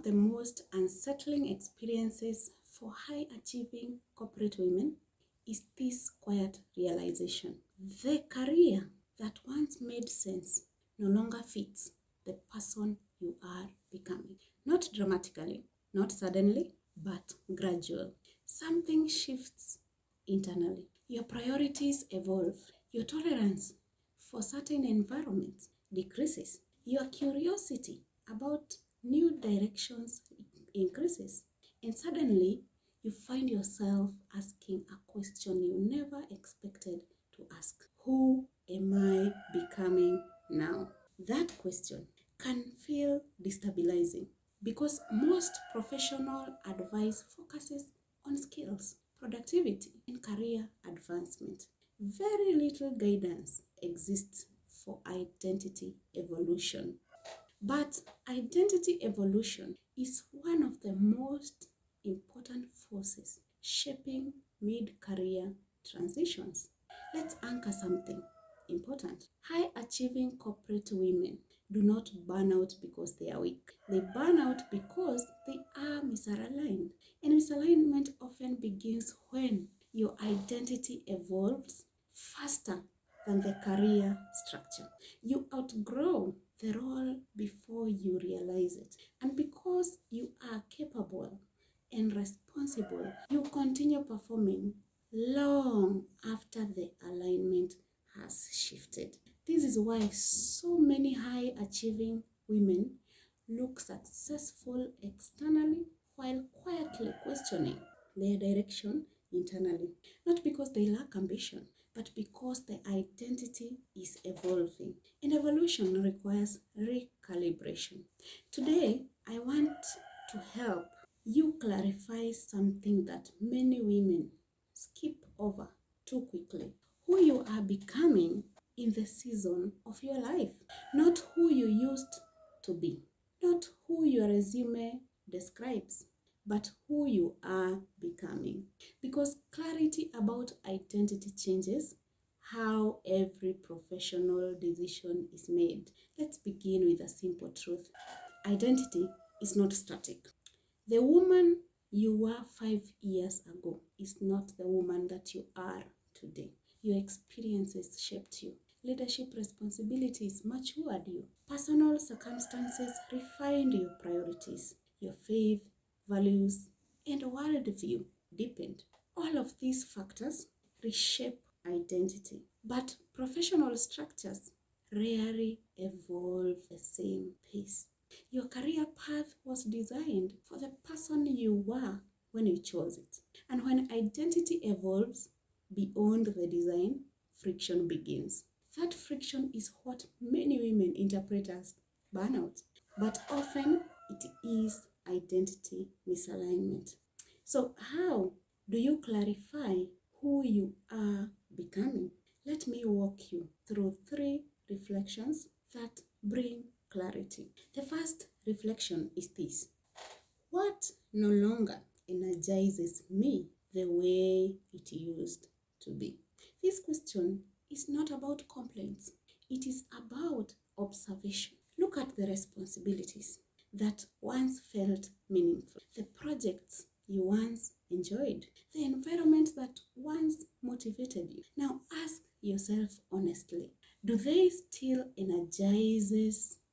of the most unsettling experiences for high-achieving corporate women is this quiet realization. The career that once made sense no longer fits the person you are becoming. Not dramatically, not suddenly, but gradual. Something shifts internally. Your priorities evolve. Your tolerance for certain environments decreases. Your curiosity about new directions increases. And suddenly, you find yourself asking a question you never expected to ask. Who am I becoming now? That question can feel destabilizing because most professional advice focuses on skills, productivity, and career advancement. Very little guidance exists for identity evolution. But identity evolution is one of the most important forces shaping mid-career transitions. Let's anchor something important. High-achieving corporate women do not burn out because they are weak. They burn out because they are misaligned. And misalignment often begins when your identity evolves faster than the career structure. You outgrow the role before you realize it. And because you are capable and responsible, you continue performing long after the alignment has shifted. This is why so many high-achieving women look successful externally while quietly questioning their direction internally. Not because they lack ambition, but because the identity is evolving. And evolution requires recalibration. Today, I want to help you clarify something that many women skip over too quickly. Who you are becoming in the season of your life, not who you used to be, not who your resume describes, but who you are becoming. Because clarity about identity changes how every professional decision is made. Let's begin with a simple truth. Identity is not static. The woman you were 5 years ago is not the woman that you are today. Your experiences shaped you. Leadership responsibilities matured you. Personal circumstances refined your priorities. Your faith, values, and worldview deepened. All of these factors reshape identity. But professional structures rarely evolve the same pace. Your career path was designed for the person you were when you chose it. And when identity evolves beyond the design, friction begins. That friction is what many women interpret as burnout, but often it is identity misalignment. So how do you clarify who you are becoming? Let me walk you through 3 reflections that bring clarity. The first reflection is this: what no longer energizes me the way it used to be? This question is not about complaints. It is about observation. Look at the responsibilities that once felt meaningful, the projects you once enjoyed, the environment that once motivated you. Now ask yourself honestly, do they still energize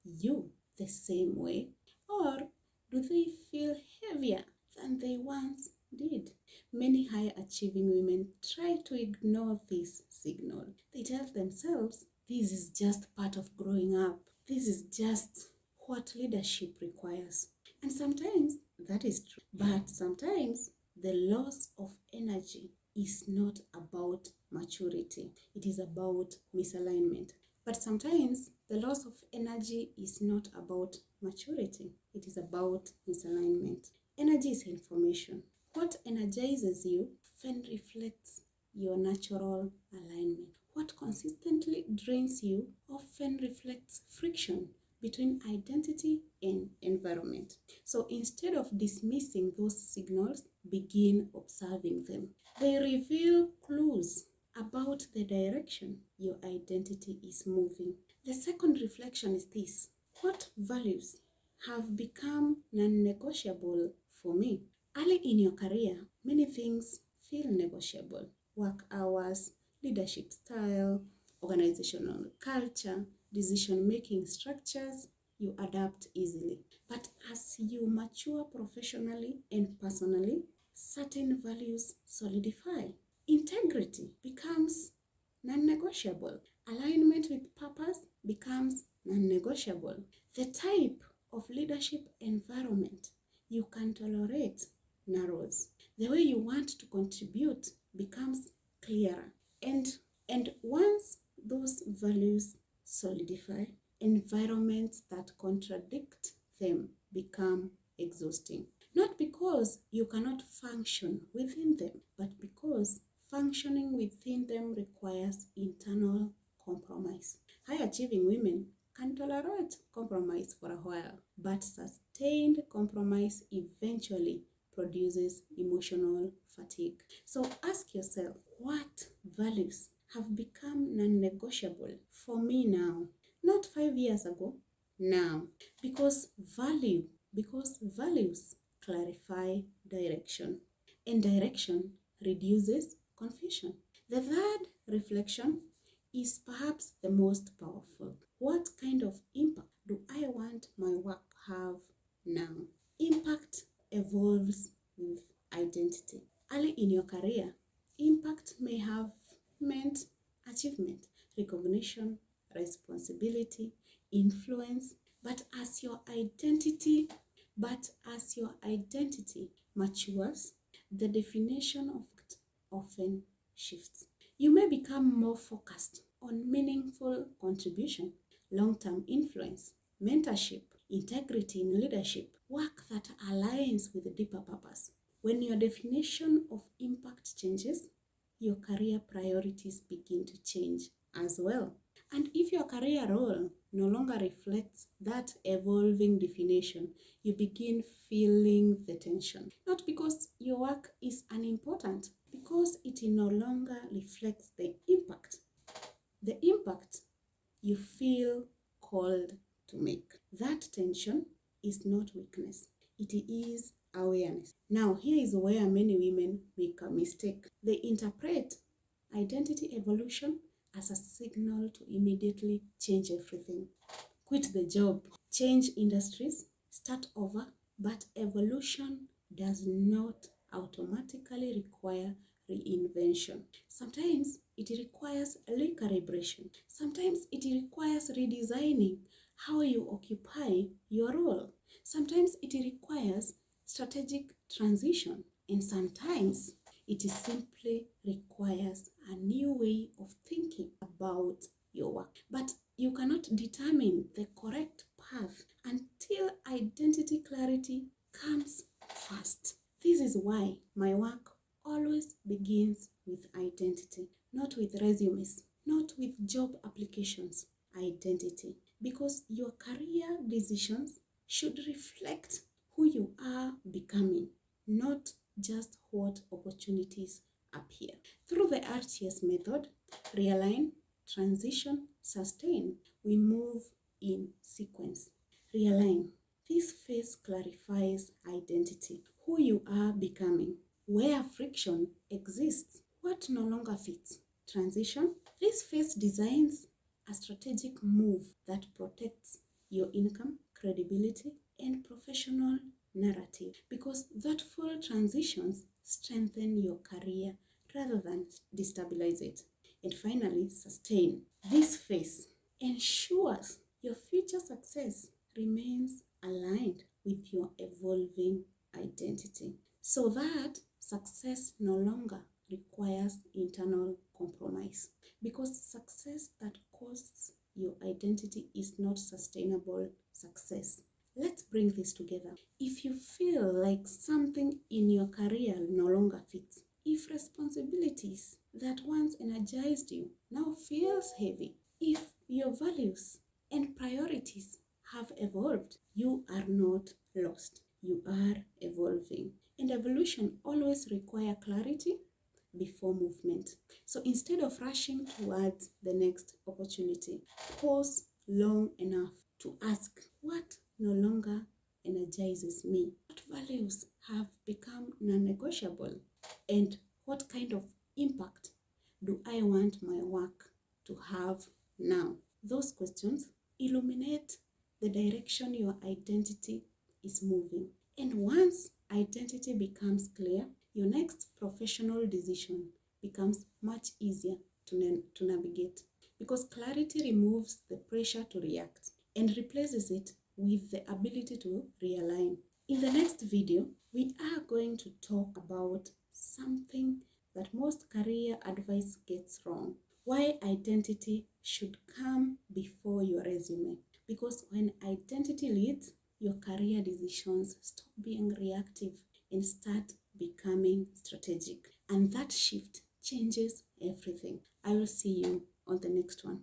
you the same way, or do they feel heavier than they once did? Many high-achieving women try to ignore this signal. They tell themselves, this is just part of growing up. This is just what leadership requires. And sometimes that is true. But sometimes the loss of energy is not about maturity. It is about misalignment. But sometimes the loss of energy is not about maturity. It is about misalignment. Energy is information. What energizes you often reflects your natural alignment. What consistently drains you often reflects friction between identity and environment. So instead of dismissing those signals, begin observing them. They reveal clues about the direction your identity is moving. The second reflection is this: what values have become non-negotiable for me. Early in your career, many things feel negotiable. Work hours, leadership style, organizational culture, decision-making structures, you adapt easily. But as you mature professionally and personally, certain values solidify. Integrity becomes non-negotiable. Alignment with purpose becomes non-negotiable. The type of leadership environment you can tolerate narrows. The way you want to contribute becomes clearer. And once those values solidify, environments that contradict them become exhausting. Not because you cannot function within them, but because functioning within them requires internal compromise. High achieving women can tolerate compromise for a while, but sustained compromise eventually produces emotional fatigue. So ask yourself, what values have become non-negotiable for me now? Not 5 years ago, now. Because values clarify direction, and direction reduces confusion. The third reflection is perhaps the most powerful. What kind of impact do I want my work to have now? Impact evolves with identity. Early in your career, impact may have meant achievement, recognition, responsibility, influence, but as your identity matures, the definition of it often shifts. You may become more focused on meaningful contribution, long-term influence, mentorship, integrity in leadership, work that aligns with a deeper purpose. When your definition of impact changes, your career priorities begin to change as well. And if your career role no longer reflects that evolving definition, you begin feeling the tension. Not because your work is unimportant, because it no longer reflects the impact you feel called to make. That tension is not weakness, it is awareness. Now, here is where many women make a mistake. They interpret identity evolution as a signal to immediately change everything. Quit the job, change industries, start over, but evolution does not automatically require reinvention. Sometimes it requires recalibration. Sometimes it requires redesigning how you occupy your role. Sometimes it requires strategic transition, and sometimes it simply requires a new way of thinking about your work. But you cannot determine the correct path until identity clarity comes first. This is why my work always begins with identity, not with resumes, not with job applications. Identity. Because your career decisions should reflect who you are becoming, not just what opportunities appear. Through the RTS method, realign, transition, sustain, we move in sequence. Realign. This phase clarifies identity, who you are becoming, where friction exists, what no longer fits. Transition. This phase designs a strategic move that protects your income, credibility, and professional narrative, because thoughtful transitions strengthen your career rather than destabilize it. And finally, sustain. This phase ensures your future success remains aligned with your evolving identity, so that success no longer requires internal compromise, because success that costs your identity is not sustainable success. Let's bring this together. If you feel like something in your career no longer fits, if responsibilities that once energized you now feels heavy, if your values and priorities have evolved, you are not lost. You are evolving. And evolution always requires clarity before movement. So instead of rushing towards the next opportunity, pause long enough to ask, what no longer energizes me? What values have become non-negotiable? And what kind of impact do I want my work to have now? Those questions illuminate the direction your identity is moving. And once identity becomes clear, your next professional decision becomes much easier to navigate, because clarity removes the pressure to react and replaces it with the ability to realign. In the next video, we are going to talk about something that most career advice gets wrong: why identity should come before your resume. Because when identity leads, your career decisions stop being reactive and start becoming strategic. And that shift changes everything. I will see you on the next one.